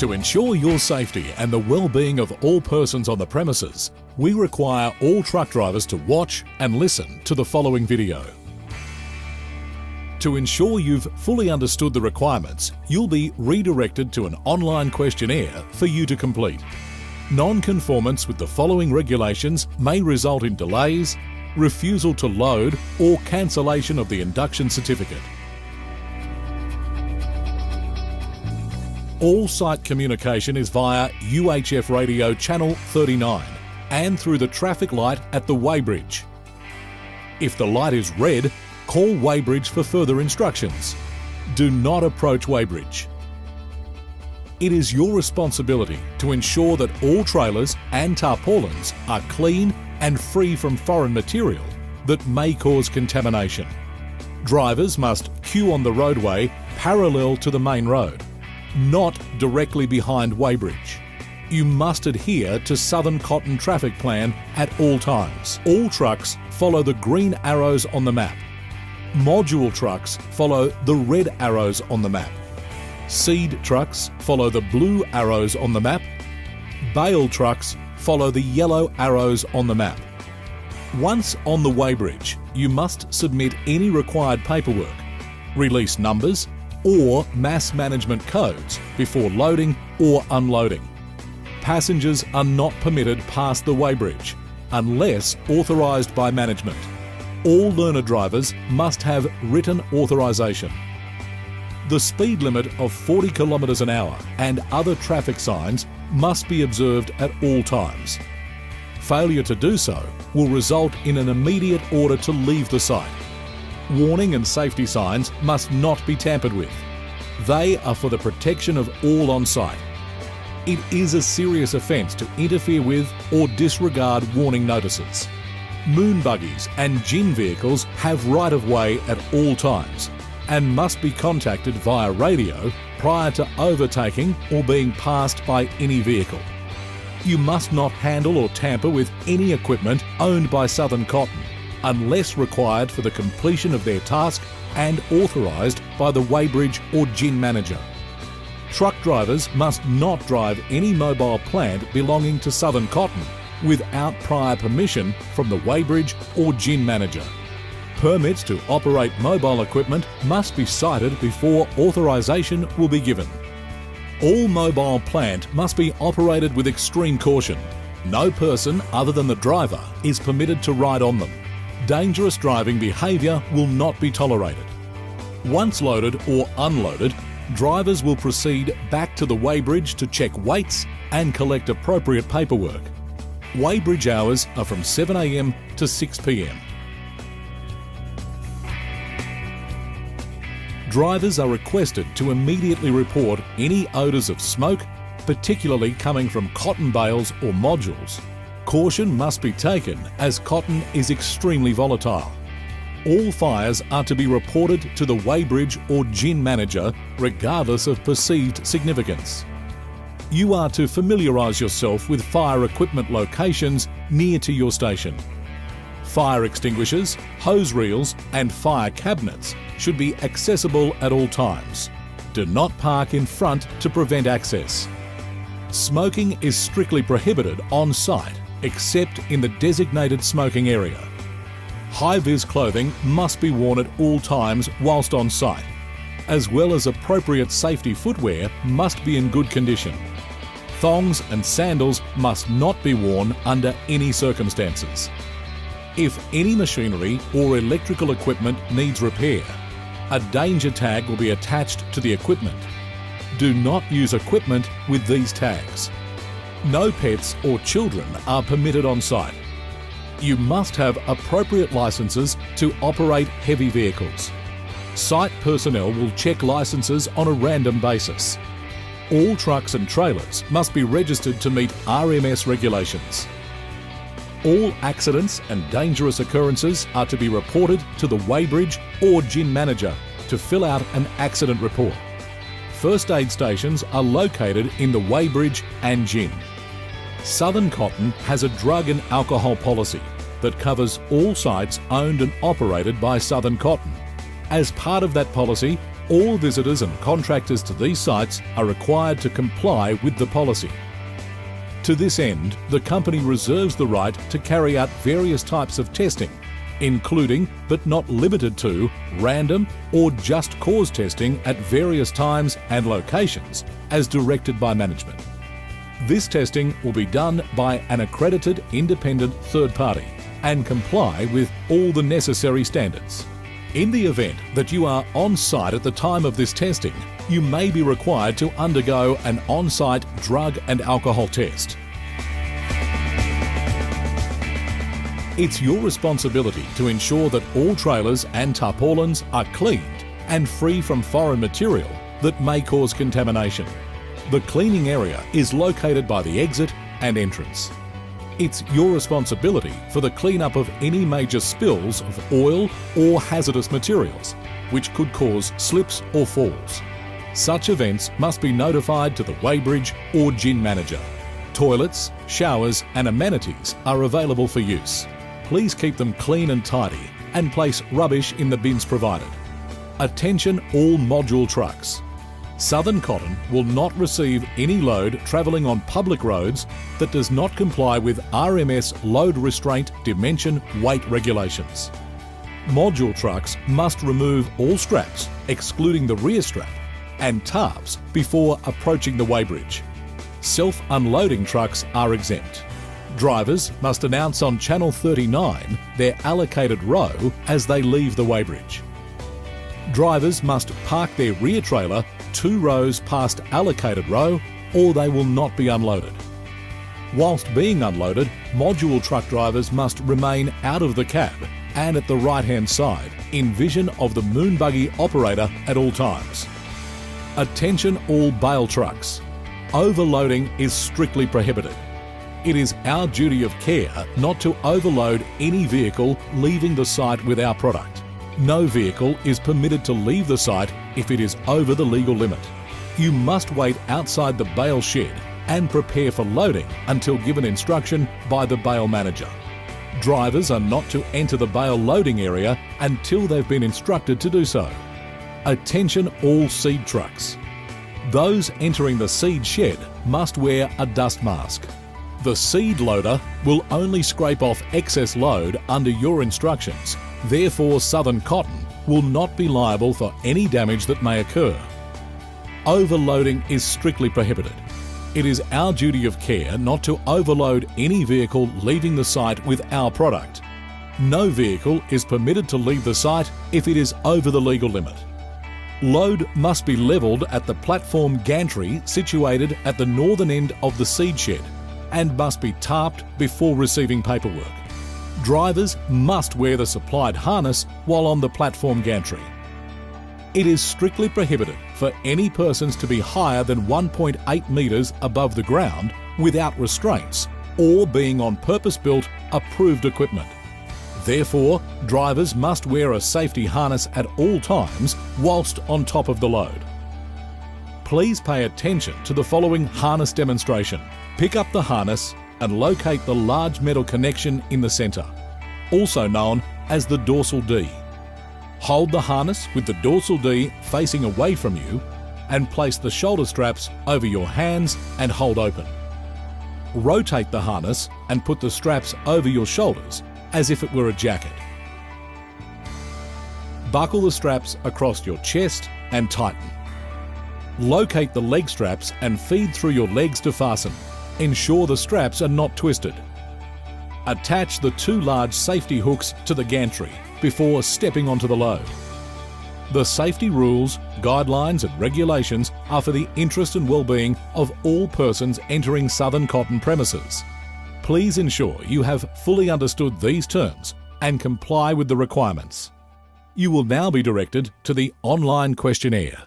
To ensure your safety and the well-being of all persons on the premises, we require all truck drivers to watch and listen to the following video. To ensure you've fully understood the requirements, you'll be redirected to an online questionnaire for you to complete. Non-conformance with the following regulations may result in delays, refusal to load, or cancellation of the induction certificate. All site communication is via UHF radio channel 39 and through the traffic light at the weighbridge. If the light is red, call weighbridge for further instructions. Do not approach weighbridge. It is your responsibility to ensure that all trailers and tarpaulins are clean and free from foreign material that may cause contamination. Drivers must queue on the roadway parallel to the main road, not directly behind weighbridge. You must adhere to Southern Cotton traffic plan at all times. All trucks follow the green arrows on the map. Module trucks follow the red arrows on the map. Seed trucks follow the blue arrows on the map. Bale trucks follow the yellow arrows on the map. Once on the weighbridge, you must submit any required paperwork, release numbers, or mass management codes before loading or unloading. Passengers are not permitted past the weighbridge unless authorised by management. All learner drivers must have written authorisation. The speed limit of 40 km an hour and other traffic signs must be observed at all times. Failure to do so will result in an immediate order to leave the site. Warning and safety signs must not be tampered with. They are for the protection of all on site. It is a serious offence to interfere with or disregard warning notices. Moon buggies and gin vehicles have right-of-way at all times and must be contacted via radio prior to overtaking or being passed by any vehicle. You must not handle or tamper with any equipment owned by Southern Cotton unless required for the completion of their task and authorised by the weighbridge or gin manager. Truck drivers must not drive any mobile plant belonging to Southern Cotton without prior permission from the weighbridge or gin manager. Permits to operate mobile equipment must be cited before authorisation will be given. All mobile plant must be operated with extreme caution. No person other than the driver is permitted to ride on them. Dangerous driving behaviour will not be tolerated. Once loaded or unloaded, drivers will proceed back to the weighbridge to check weights and collect appropriate paperwork. Weighbridge hours are from 7 a.m. to 6 p.m. Drivers are requested to immediately report any odours of smoke, particularly coming from cotton bales or modules. Caution must be taken as cotton is extremely volatile. All fires are to be reported to the weighbridge or gin manager regardless of perceived significance. You are to familiarise yourself with fire equipment locations near to your station. Fire extinguishers, hose reels and fire cabinets should be accessible at all times. Do not park in front to prevent access. Smoking is strictly prohibited on site except in the designated smoking area. High-vis clothing must be worn at all times whilst on site, as well as appropriate safety footwear must be in good condition. Thongs and sandals must not be worn under any circumstances. If any machinery or electrical equipment needs repair, a danger tag will be attached to the equipment. Do not use equipment with these tags. No pets or children are permitted on site. You must have appropriate licences to operate heavy vehicles. Site personnel will check licences on a random basis. All trucks and trailers must be registered to meet RMS regulations. All accidents and dangerous occurrences are to be reported to the weighbridge or gin manager to fill out an accident report. First aid stations are located in the weighbridge and gin. Southern Cotton has a drug and alcohol policy that covers all sites owned and operated by Southern Cotton. As part of that policy, All visitors and contractors to these sites are required to comply with the policy. To this end, the company reserves the right to carry out various types of testing, including but not limited to random or just cause testing at various times and locations as directed by management. This testing will be done by an accredited independent third party and comply with all the necessary standards. In the event that you are on site at the time of this testing, you may be required to undergo an on-site drug and alcohol test. It's your responsibility to ensure that all trailers and tarpaulins are cleaned and free from foreign material that may cause contamination. The cleaning area is located by the exit and entrance. It's your responsibility for the cleanup of any major spills of oil or hazardous materials, which could cause slips or falls. Such events must be notified to the weighbridge or gin manager. Toilets, showers and amenities are available for use. Please keep them clean and tidy and place rubbish in the bins provided. Attention all module trucks. Southern Cotton will not receive any load travelling on public roads that does not comply with RMS load restraint dimension weight regulations. Module trucks must remove all straps, excluding the rear strap, and tarps before approaching the weighbridge. Self-unloading trucks are exempt. Drivers must announce on Channel 39 their allocated row as they leave the weighbridge. Drivers must park their rear trailer 2 rows past allocated row or they will not be unloaded. Whilst being unloaded, module truck drivers must remain out of the cab and at the right-hand side in vision of the moon buggy operator at all times. Attention all bale trucks. Overloading is strictly prohibited. It is our duty of care not to overload any vehicle leaving the site with our product. No vehicle is permitted to leave the site if it is over the legal limit. You must wait outside the bale shed and prepare for loading until given instruction by the bale manager. Drivers are not to enter the bale loading area until they've been instructed to do so. Attention all seed trucks. Those entering the seed shed must wear a dust mask. The seed loader will only scrape off excess load under your instructions. Therefore, Southern Cotton will not be liable for any damage that may occur. Overloading is strictly prohibited. It is our duty of care not to overload any vehicle leaving the site with our product. No vehicle is permitted to leave the site if it is over the legal limit. Load must be levelled at the platform gantry situated at the northern end of the seed shed and must be tarped before receiving paperwork. Drivers must wear the supplied harness while on the platform gantry. It is strictly prohibited for any persons to be higher than 1.8 metres above the ground without restraints or being on purpose-built, approved equipment. Therefore, drivers must wear a safety harness at all times whilst on top of the load. Please pay attention to the following harness demonstration. Pick up the harness and locate the large metal connection in the centre, also known as the dorsal D. Hold the harness with the dorsal D facing away from you and place the shoulder straps over your hands and hold open. Rotate the harness and put the straps over your shoulders as if it were a jacket. Buckle the straps across your chest and tighten. Locate the leg straps and feed through your legs to fasten. Ensure the straps are not twisted. Attach the 2 large safety hooks to the gantry before stepping onto the load. The safety rules, guidelines and regulations are for the interest and well-being of all persons entering Southern Cotton premises. Please ensure you have fully understood these terms and comply with the requirements. You will now be directed to the online questionnaire.